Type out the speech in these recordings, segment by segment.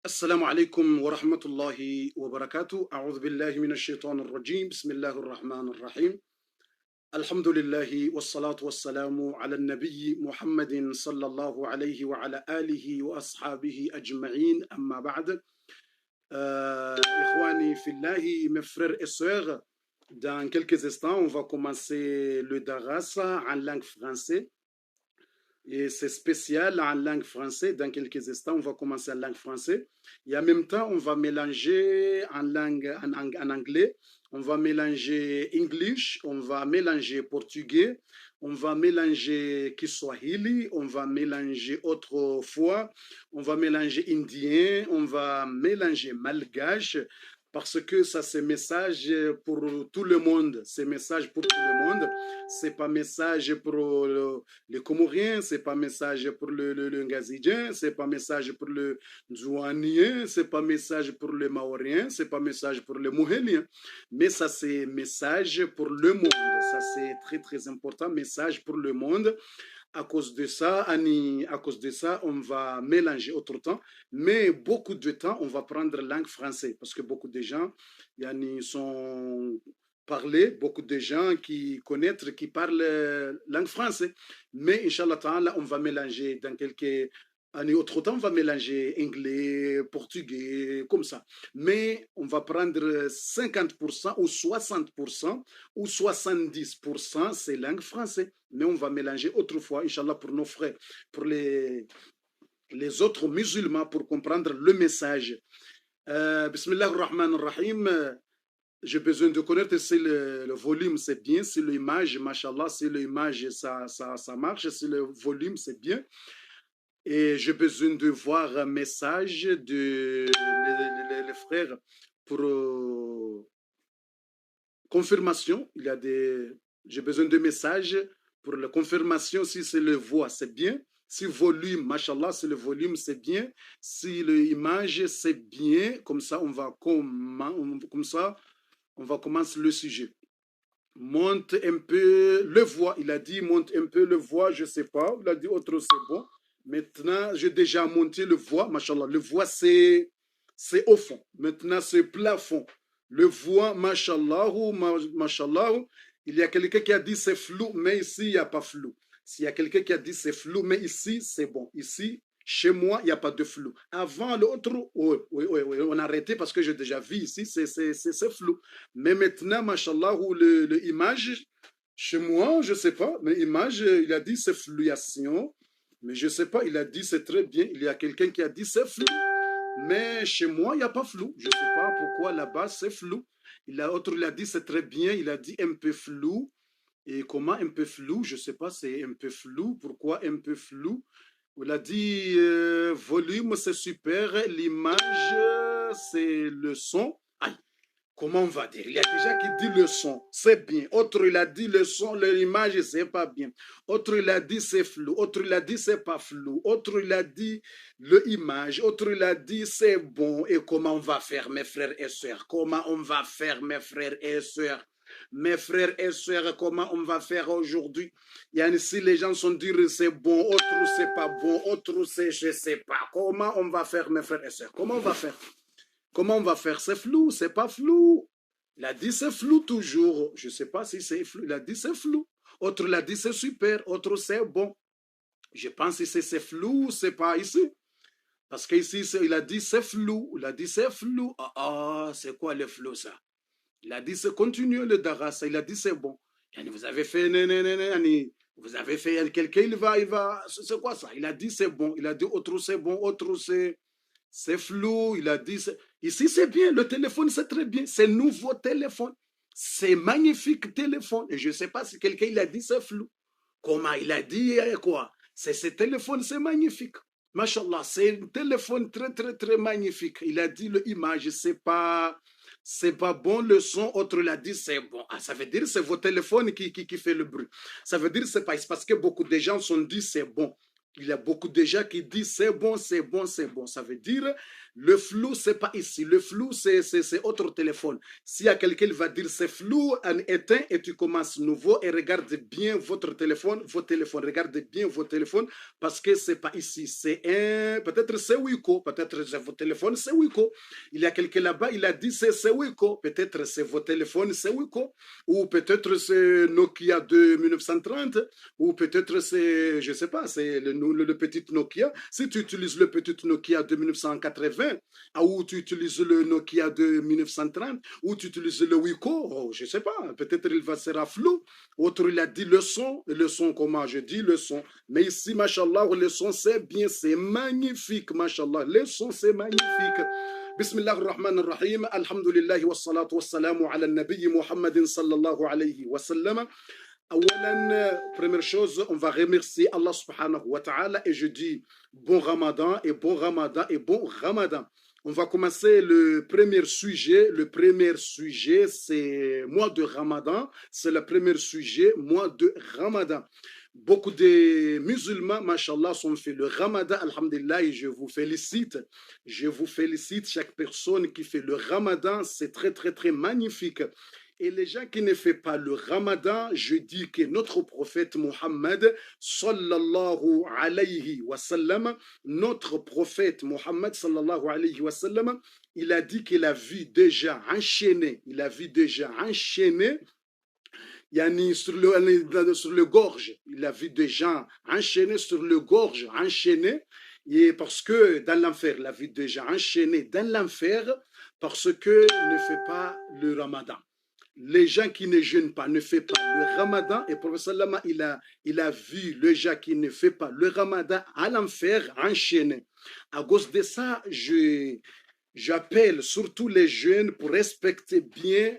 السلام عليكم ورحمة الله وبركاته. أعوذ بالله من الشيطان الرجيم. بسم الله الرحمن الرحيم. الحمد لله والصلاة والسلام على النبي محمد صلى الله عليه وعلى آله وأصحابه أجمعين. أما بعد. إخواني في الله, mes frères et sœurs, dans quelques instants, on va commencer le daras en langue française. Et c'est spécial en langue française. Dans quelques instants, on va commencer en langue française. Et en même temps, on va mélanger en anglais. On va mélanger English, on va mélanger portugais, on va mélanger Kiswahili, on va mélanger autrefois, on va mélanger indien, on va mélanger malgache. Parce que ça, c'est message pour tout le monde. C'est message pour tout le monde. C'est pas message pour les Comoriens, c'est pas message pour le Ngazidien, c'est pas message pour le Zouanien, c'est pas message pour le Maorien, c'est pas message pour le Mohélien. Mais ça, c'est message pour le monde. Ça, c'est très, très important. Message pour le monde. À cause de ça, on va mélanger autre temps, mais beaucoup de temps, on va prendre langue française parce que beaucoup de gens, sont parlés, beaucoup de gens qui connaissent, qui parlent langue française. Mais Inch'Allah Ta'ala, on va mélanger dans quelques années, autre temps, on va mélanger anglais, portugais, comme ça. Mais on va prendre 50% ou 60% ou 70%, c'est langue française. Mais on va mélanger autrefois, Inch'Allah, pour nos frères, pour les autres musulmans, pour comprendre le message. Bismillah ar-Rahman ar-Rahim. J'ai besoin de connaître si le volume c'est bien, si l'image, mashallah, si l'image ça marche, si le volume c'est bien. Et j'ai besoin de voir un message de les frères pour confirmation. J'ai besoin de messages pour la confirmation si c'est le voix, c'est bien. Si volume, machallah, si le volume c'est bien. Si l'image c'est bien, comme ça on va commencer le sujet. Monte un peu le voix. Il a dit monte un peu le voix, je sais pas. Il a dit autre, c'est bon. Maintenant, j'ai déjà monté le voix, machallah. Le voix, c'est au fond. Maintenant, c'est plafond. Le voix, machallah, il y a quelqu'un qui a dit c'est flou, mais ici, il n'y a pas flou. S'il y a quelqu'un qui a dit c'est flou, mais ici, c'est bon. Ici, chez moi, il n'y a pas de flou. Avant, l'autre, oui, on a arrêté parce que j'ai déjà vu ici, c'est flou. Mais maintenant, machallah, l'image, chez moi, je ne sais pas, mais image, il a dit c'est fluation. Mais je ne sais pas, il a dit c'est très bien. Il y a quelqu'un qui a dit c'est flou. Mais chez moi, il n'y a pas flou. Je ne sais pas pourquoi là-bas c'est flou. L'autre, il a dit c'est très bien. Il a dit un peu flou. Et comment un peu flou? Je ne sais pas, c'est un peu flou. Pourquoi un peu flou? Il a dit volume, c'est super. L'image, c'est le son. Aïe. Comment on va dire? Il y a déjà qui dit le son, c'est bien. Autre, il a dit le son, l'image, c'est pas bien. Autre, il a dit c'est flou. Autre, il a dit c'est pas flou. Autre, il a dit l'image. Autre, il a dit c'est bon. Et comment on va faire, mes frères et sœurs? Comment on va faire, mes frères et sœurs? Mes frères et sœurs, comment on va faire aujourd'hui? Si les gens sont dire c'est bon, autre c'est pas bon, autre c'est je sais pas. Comment on va faire, mes frères et sœurs? Comment on va faire? Comment on va faire? C'est flou, c'est pas flou. Il a dit c'est flou toujours. Je ne sais pas si c'est flou. Il a dit c'est flou. Autre, il a dit c'est super. Autre, c'est bon. Je pense que c'est flou, c'est pas ici. Parce qu'ici, il a dit c'est flou. Il a dit c'est flou. C'est quoi le flou, ça? Il a dit c'est continue le daras. Il a dit c'est bon. Vous avez fait, vous avez fait, quelqu'un, il va, c'est quoi ça? Il a dit c'est bon. Il a dit autre, c'est bon. Autre, c'est flou. Il a dit, ici c'est bien, le téléphone c'est très bien, c'est nouveau téléphone, c'est magnifique téléphone. Et je ne sais pas si quelqu'un il a dit c'est flou. Comment il a dit quoi? C'est ce téléphone, c'est magnifique. Mashallah, c'est un téléphone très très très magnifique. Il a dit l'image, c'est pas bon le son. Autre il a dit c'est bon. Ça veut dire c'est vos téléphones qui fait le bruit. Ça veut dire c'est parce que beaucoup de gens sont dit c'est bon. Il y a beaucoup de gens qui disent c'est bon, c'est bon, c'est bon. Ça veut dire le flou, c'est pas ici. Le flou, c'est autre téléphone. S'il y a quelqu'un qui va dire c'est flou, en éteint et tu commences nouveau et regarde bien votre téléphone, vos téléphones. Regardez bien vos téléphones parce que c'est pas ici. C'est un, peut-être c'est Wiko, peut-être c'est vos téléphones, c'est Wiko. Il y a quelqu'un là-bas, il a dit c'est Wiko. Peut-être c'est vos téléphones, c'est Wiko. Ou peut-être c'est Nokia de 1930. Ou peut-être c'est, je sais pas, c'est le petit Nokia. Si tu utilises le petit Nokia de 1980, ou tu utilises le Nokia de 1930, ou tu utilises le Wiko, oh, je sais pas, peut-être il va sera flou. Autre, il a dit le son, comment je dis le son. Mais ici, machallah, le son c'est bien, c'est magnifique, machallah. Le son c'est magnifique. بسم الله الرحمن الرحيم الحمد لله والصلاة والسلام على النبي محمد صلى الله عليه وسلم. Première chose, on va remercier Allah subhanahu wa ta'ala et je dis bon Ramadan et bon Ramadan et bon Ramadan. On va commencer le premier sujet. Le premier sujet, c'est mois de Ramadan. C'est le premier sujet, mois de Ramadan. Beaucoup de musulmans, mashallah, sont fait le Ramadan, alhamdulillah, et je vous félicite. Je vous félicite, chaque personne qui fait le Ramadan, c'est très, très, très magnifique. Et les gens qui ne font pas le Ramadan, je dis que notre prophète Mohammed, sallallahu alayhi wa sallam, notre prophète Mohammed, sallallahu alayhi wa sallam, il a dit qu'il a vu déjà enchaîné, Yani sur le gorge, il a vu des gens enchaînés sur le gorge, enchaînés, et parce que dans l'enfer, il a vu des gens enchaînés dans l'enfer parce que ne fait pas le Ramadan. Les gens qui ne jeûnent pas, ne font pas le Ramadan, et le prophète Salama, il a vu le gens qui ne fait pas le Ramadan à l'enfer enchaîné. À cause de ça, j'appelle surtout les jeunes pour respecter bien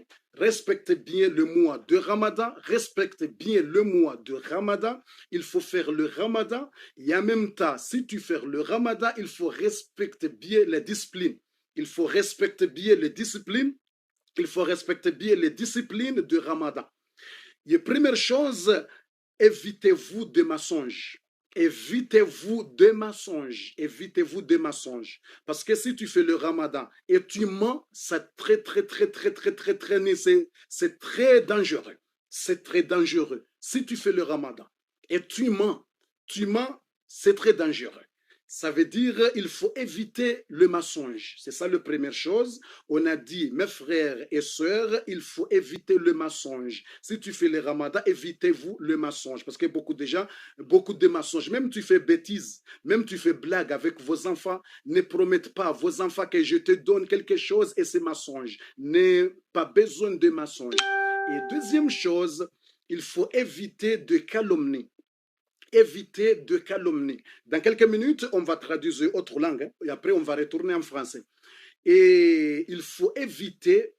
le mois de Ramadan, respecte bien le mois de Ramadan. Il faut faire le Ramadan et en même temps, si tu fais le Ramadan, il faut respecter bien les disciplines. Il faut respecter bien les disciplines. Il faut respecter bien les disciplines de Ramadan. Et première chose, évitez-vous des mensonges. Évitez-vous des mensonges. Évitez-vous des mensonges. Parce que si tu fais le Ramadan et tu mens, c'est très dangereux. C'est très dangereux. Si tu fais le Ramadan et tu mens, c'est très dangereux. Ça veut dire il faut éviter le mensonge. C'est ça la première chose. On a dit, mes frères et sœurs, il faut éviter le mensonge. Si tu fais le Ramadan, évitez-vous le mensonge. Parce que beaucoup de gens, beaucoup de mensonges. Même tu fais bêtises, même tu fais blague avec vos enfants, ne promettez pas à vos enfants que je te donne quelque chose et c'est mensonge. N'ayez pas besoin de mensonge. Et deuxième chose, il faut éviter de calomnie. Éviter de calomnie. Dans quelques minutes, on va traduire autre langue hein, et après on va retourner en français. Et il faut éviter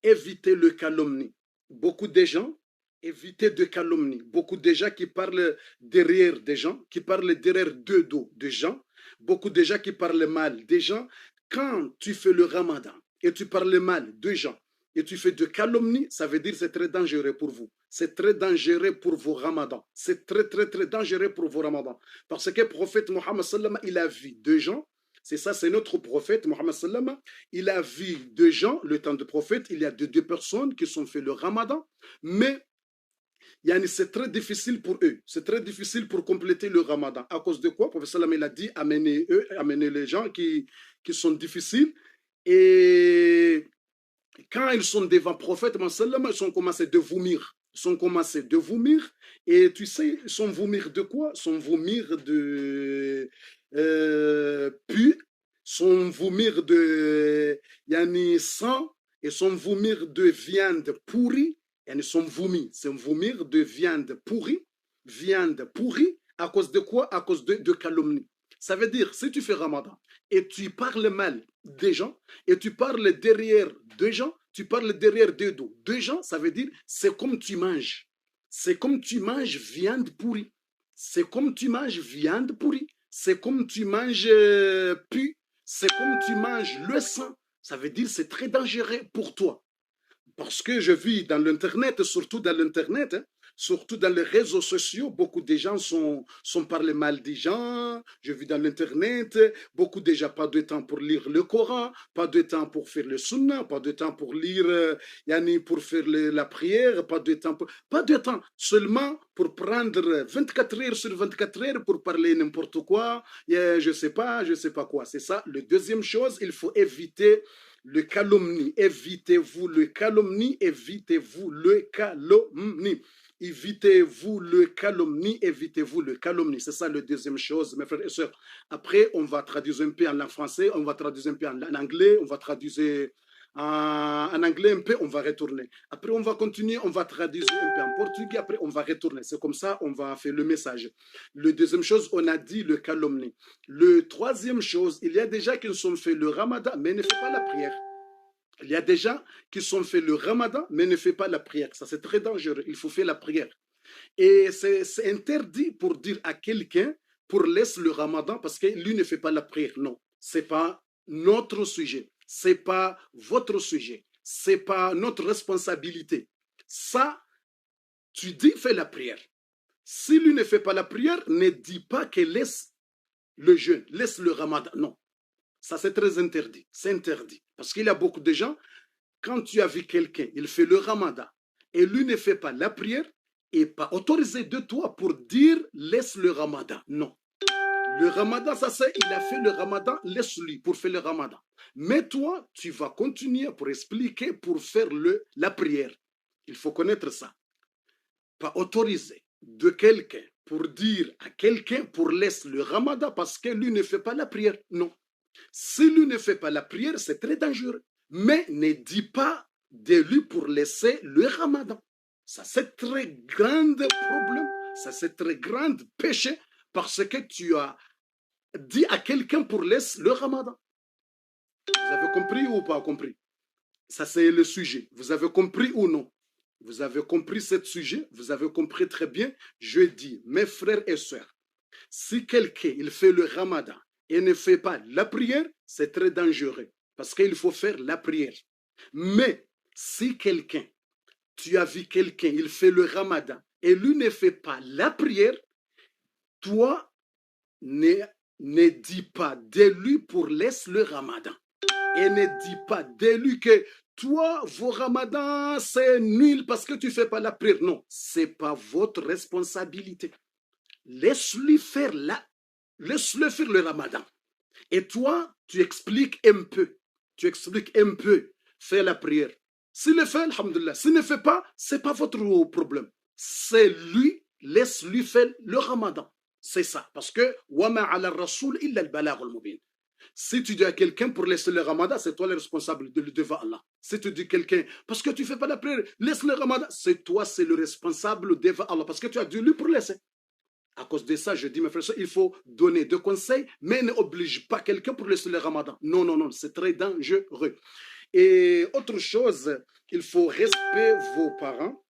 le calomnie. Beaucoup de gens évitent de calomnie. Beaucoup de gens qui parlent derrière des gens, qui parlent derrière deux dos de gens. Beaucoup de gens qui parlent mal des gens. Quand tu fais le Ramadan et tu parles mal de gens et tu fais de calomnie, ça veut dire que c'est très dangereux pour vous. C'est très dangereux pour vos ramadans. C'est très dangereux pour vos ramadans. Parce que le prophète Mohammed sallam, il a vu deux gens. C'est ça, c'est notre prophète Mohammed sallam. Il a vu deux gens, le temps du prophète, il y a deux personnes qui sont fait le ramadan. Mais c'est très difficile pour eux. C'est très difficile pour compléter le ramadan. À cause de quoi? Le prophète sallam, il a dit, amenez les gens qui sont difficiles. Et quand ils sont devant le prophète, ils sont commencés de vomir. Ils sont commencés de vomir. Et tu sais, ils sont vomir de quoi? Ils sont vomir de puis, sont vomir de sang, et sont vomir de viande pourrie. Ils sont vomis. C'est vomir de viande pourrie. Viande pourrie. À cause de quoi? À cause de calomnie. Ça veut dire, si tu fais Ramadan et tu parles mal des gens, et tu parles derrière des gens, tu parles derrière deux dos de gens, ça veut dire, c'est comme tu manges. C'est comme tu manges viande pourrie. C'est comme tu manges viande pourrie. C'est comme tu manges pu. C'est comme tu manges le sang. Ça veut dire, c'est très dangereux pour toi. Parce que je vis dans l'Internet, surtout dans l'Internet, hein, surtout dans les réseaux sociaux, beaucoup de gens sont parlés mal des gens. J'ai vu dans l'Internet, beaucoup déjà pas de temps pour lire le Coran, pas de temps pour faire le Sunna, pas de temps pour lire, yani pour faire la prière, pas de temps, seulement pour prendre 24 heures sur 24 heures pour parler n'importe quoi, je sais pas quoi. C'est ça. Le deuxième chose, il faut éviter le calomnie. Évitez-vous le calomnie, évitez-vous le calomnie. Évitez-vous le calomnie, évitez-vous le calomnie. C'est ça la deuxième chose, mes frères et sœurs. Après, on va traduire un peu en français, on va traduire un peu en anglais, on va traduire en anglais un peu, on va retourner. Après, on va continuer, on va traduire un peu en portugais, après, on va retourner. C'est comme ça, on va faire le message. Le deuxième chose, on a dit le calomnie. Le troisième chose, il y a des gens qui sont fait le ramadan, mais ne font pas la prière. Il y a des gens qui sont fait le ramadan, mais ne font pas la prière. Ça, c'est très dangereux. Il faut faire la prière. Et c'est interdit pour dire à quelqu'un pour laisser le ramadan parce que lui ne fait pas la prière. Non, c'est pas notre sujet. C'est pas votre sujet. C'est pas notre responsabilité. Ça, tu dis fais la prière. Si lui ne fait pas la prière, ne dis pas qu'il laisse le jeûne, laisse le ramadan. Non, ça c'est très interdit. C'est interdit. Parce qu'il y a beaucoup de gens, quand tu as vu quelqu'un, il fait le ramadan et lui ne fait pas la prière, et pas autorisé de toi pour dire laisse le ramadan. Non. Le ramadan, ça c'est, il a fait le ramadan, laisse-lui pour faire le ramadan. Mais toi, tu vas continuer pour expliquer, pour faire la prière. Il faut connaître ça. Pas autorisé de quelqu'un pour dire à quelqu'un pour laisser le ramadan parce que lui ne fait pas la prière. Non. Si lui ne fait pas la prière, c'est très dangereux. Mais ne dis pas de lui pour laisser le ramadan. Ça, c'est très grand problème. Ça, c'est très grand péché parce que tu as dit à quelqu'un pour laisser le ramadan. Vous avez compris ou pas compris? Ça, c'est le sujet. Vous avez compris ou non? Vous avez compris ce sujet? Vous avez compris très bien? Je dis, mes frères et sœurs, si quelqu'un, il fait le ramadan et ne fait pas la prière, c'est très dangereux parce qu'il faut faire la prière. Mais si quelqu'un, tu as vu quelqu'un, il fait le ramadan et lui ne fait pas la prière, toi, ne dis pas de lui pour laisser le ramadan. Et ne dis pas de lui que toi, vos ramadans, c'est nul parce que tu ne fais pas la prière. Non, ce n'est pas votre responsabilité. Laisse-lui faire le ramadan. Et toi, tu expliques un peu. Tu expliques un peu. Fais la prière. S'il le fait, alhamdoulilah. S'il ne fait pas, ce n'est pas votre problème. C'est lui, laisse-lui faire le ramadan. C'est ça. Parce que وَمَا عَلَى الرَّسُولِ إِلَّا الْبَلَاغُ الْمُبِينُ. Si tu dis à quelqu'un pour laisser le ramadan, c'est toi le responsable devant Allah. Si tu dis à quelqu'un, parce que tu ne fais pas la prière, laisse le ramadan, c'est toi, c'est le responsable devant Allah. Parce que tu as dit lui pour laisser. À cause de ça, je dis, mes frères, il faut donner des conseils, mais n'oblige pas quelqu'un pour laisser le ramadan. Non, non, non, c'est très dangereux. Et autre chose, il faut respecter vos parents,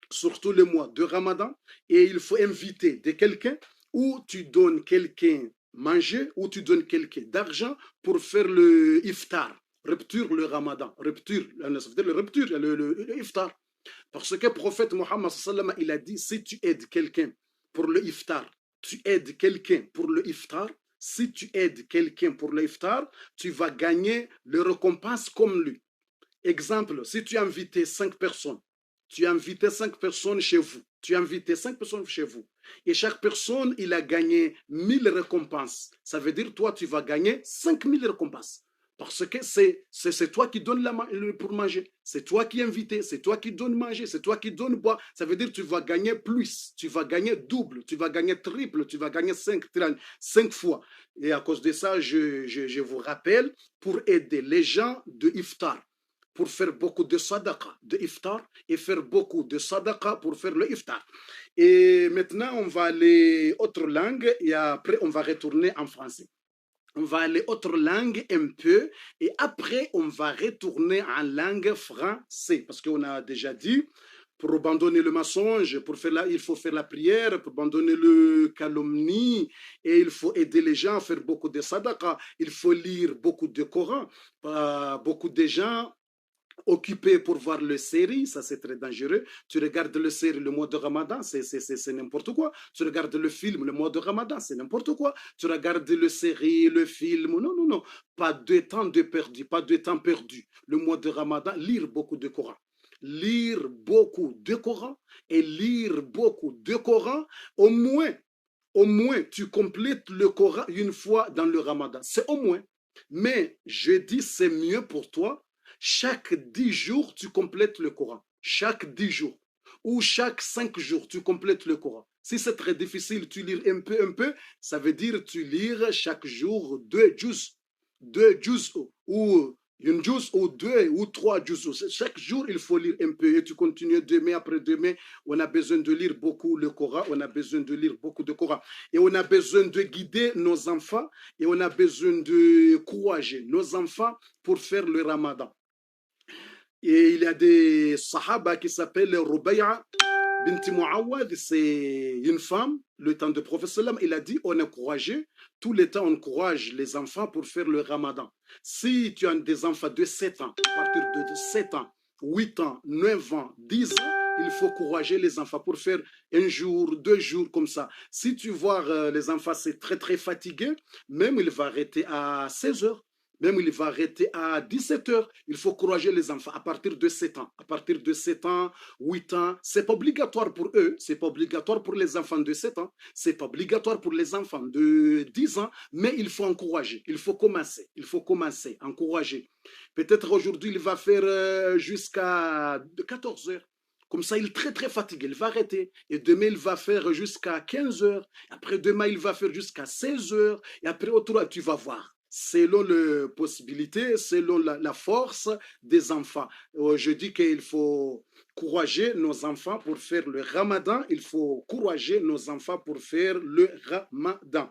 surtout le mois de ramadan, et il faut inviter de quelqu'un ou tu donnes quelqu'un manger ou tu donnes quelqu'un d'argent pour faire le iftar, rupture le ramadan, rupture, ça veut dire le rupture, le iftar. Parce que le prophète Mohammed, il a dit, si tu aides quelqu'un pour le iftar, tu aides quelqu'un pour le iftar, si tu aides quelqu'un pour le iftar, tu vas gagner le récompense comme lui. Exemple, si tu as invité 5 personnes, tu as invité 5 personnes chez vous, tu as invité 5 personnes chez vous, et chaque personne, il a gagné 1000 récompenses. Ça veut dire, toi, tu vas gagner 5000 récompenses. Parce que c'est toi qui donnes pour manger. C'est toi qui invites, c'est toi qui donnes manger, c'est toi qui donnes boire. Ça veut dire que tu vas gagner plus, tu vas gagner double, tu vas gagner triple, tu vas gagner 5 fois. Et à cause de ça, je vous rappelle, pour aider les gens de iftar, pour faire beaucoup de sadaqa, de iftar, et faire beaucoup de sadaqa pour faire le iftar. Et maintenant, on va aller autre langue, et après, on va retourner en français. On va aller autre langue un peu, et après, on va retourner en langue française, parce qu'on a déjà dit, pour abandonner le mensonge, il faut faire la prière, pour abandonner le calomnie, et il faut aider les gens à faire beaucoup de sadaqa, il faut lire beaucoup de Coran. Beaucoup de gens occupé pour voir les séries, ça c'est très dangereux. Tu regardes le série le mois de Ramadan, c'est n'importe quoi. Tu regardes le film le mois de Ramadan, c'est n'importe quoi. Tu regardes le série, le film, non, non, non. Pas de temps de perdu, pas de temps perdu. Le mois de Ramadan, lire beaucoup de Coran. Lire beaucoup de Coran et lire beaucoup de Coran, au moins tu complètes le Coran une fois dans le Ramadan. C'est au moins. Mais je dis c'est mieux pour toi. Chaque 10 jours, tu complètes le Coran. Chaque 10 jours. Ou chaque 5 jours, tu complètes le Coran. Si c'est très difficile, tu lis un peu, ça veut dire tu lis chaque jour 2 juz. 2 juz ou une juz ou 2 ou 3 juz. Chaque jour, il faut lire un peu et tu continues demain après demain. On a besoin de lire beaucoup le Coran. On a besoin de lire beaucoup de Coran. Et on a besoin de guider nos enfants et on a besoin de courager nos enfants pour faire le Ramadan. Et il y a des sahaba qui s'appellent Rubay'a binti Muawad, c'est une femme, le temps de Prophète sallam, il a dit on encourageait, tout le temps on encourage les enfants pour faire le Ramadan. Si tu as des enfants de 7 ans, à partir de 7 ans, 8 ans, 9 ans, 10 ans, il faut encourager les enfants pour faire un jour, 2 jours comme ça. Si tu vois les enfants, c'est très très fatigué, même il va arrêter à 16 heures. Même il va arrêter à 17 heures. Il faut encourager les enfants à partir de 7 ans. À partir de 7 ans, 8 ans, c'est pas obligatoire pour eux. C'est pas obligatoire pour les enfants de 7 ans. C'est pas obligatoire pour les enfants de 10 ans. Mais il faut encourager. Il faut commencer. Il faut commencer. Encourager. Peut-être aujourd'hui, il va faire jusqu'à 14 heures. Comme ça, il est très, très fatigué. Il va arrêter. Et demain, il va faire jusqu'à 15 heures. Après, demain, il va faire jusqu'à 16 heures. Et après, autrement, tu vas voir. Selon les possibilités, selon la force des enfants. Je dis qu'il faut encourager nos enfants pour faire le Ramadan. Il faut encourager nos enfants pour faire le Ramadan.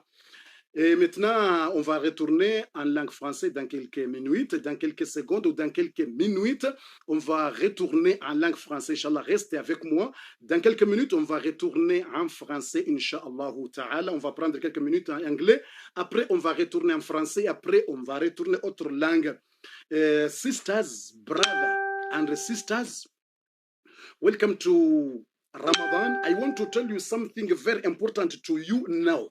Et maintenant, on va retourner en langue française dans quelques minutes, dans quelques secondes ou dans quelques minutes. On va retourner en langue française, Inch'Allah, restez avec moi. Dans quelques minutes, on va retourner en français, Inch'Allah ta'ala. On va prendre quelques minutes en anglais. Après, on va retourner en français. Après, on va retourner autre langue. Sisters, brothers and sisters, welcome to Ramadan. I want to tell you something very important to you now.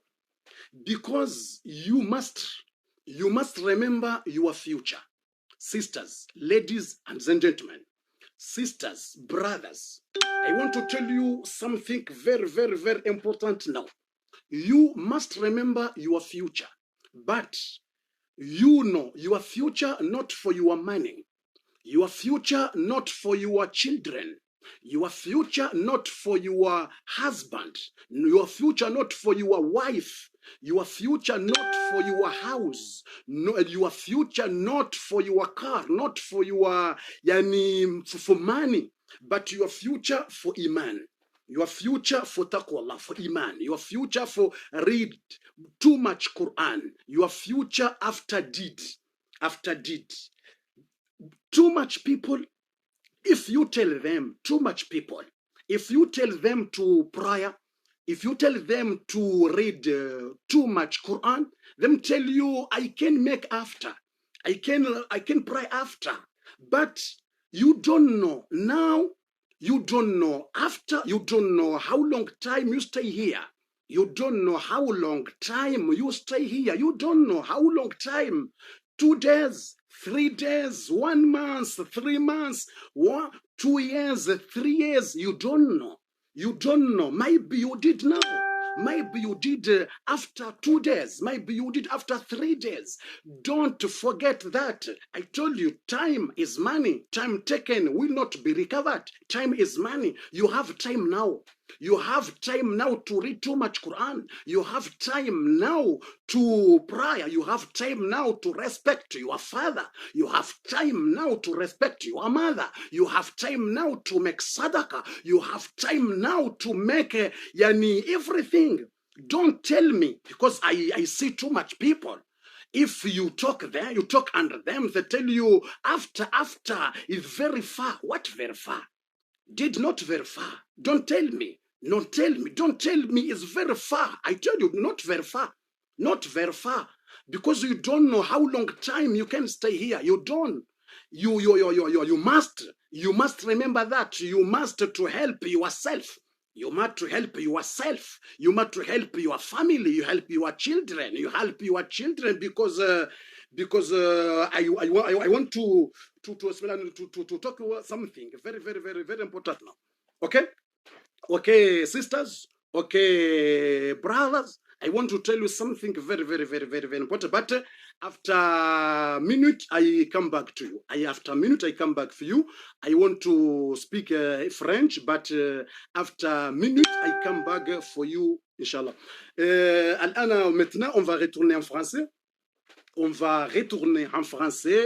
Because you must remember your future. Sisters, ladies and gentlemen, sisters, brothers, I want to tell you something very, very, very important now. You must remember your future, but you know your future not for your money, your future not for your children, your future not for your husband, your future not for your wife, your future not for your house, no, your future not for your car, not for your for money, but your future for iman, your future for taqwa, for iman, your future for read too much Quran, your future after deed. Too much people, if you tell them, too much people, if you tell them to pray, if you tell them to read too much Quran, them tell you, I can make after, I can pray after, but you don't know now, you don't know after, you don't know how long time you stay here. You don't know how long time you stay here. You don't know how long time, 2 days, 3 days, 1 month, 3 months, 2 years, 3 years. You don't know. You don't know. Maybe you did now. Maybe you did after 2 days. Maybe you did after 3 days. Don't forget that. I told you, time is money. Time taken will not be recovered. Time is money. You have time now. You have time now to read too much Quran. You have time now to pray. You have time now to respect your father. You have time now to respect your mother. You have time now to make sadaqah. You have time now to make everything. Don't tell me, because I see too much people. If you talk there, you talk under them, they tell you after is very far. What very far? Did not very far. Don't tell me. Don't tell me. Don't tell me it's very far. I tell you, not very far. Not very far. Because you don't know how long time you can stay here. You don't. you must remember that you must to help yourself. You must to help yourself. You must to help your family. You help your children. You help your children because I want to talk about something very important now. Okay, sisters. Okay, brothers. I want to tell you something very important. But after a minute, I come back to you. After a minute, I come back for you. I want to speak French, but after a minute, I come back for you, Inch'Allah. Maintenant, on va retourner en français. On va retourner en français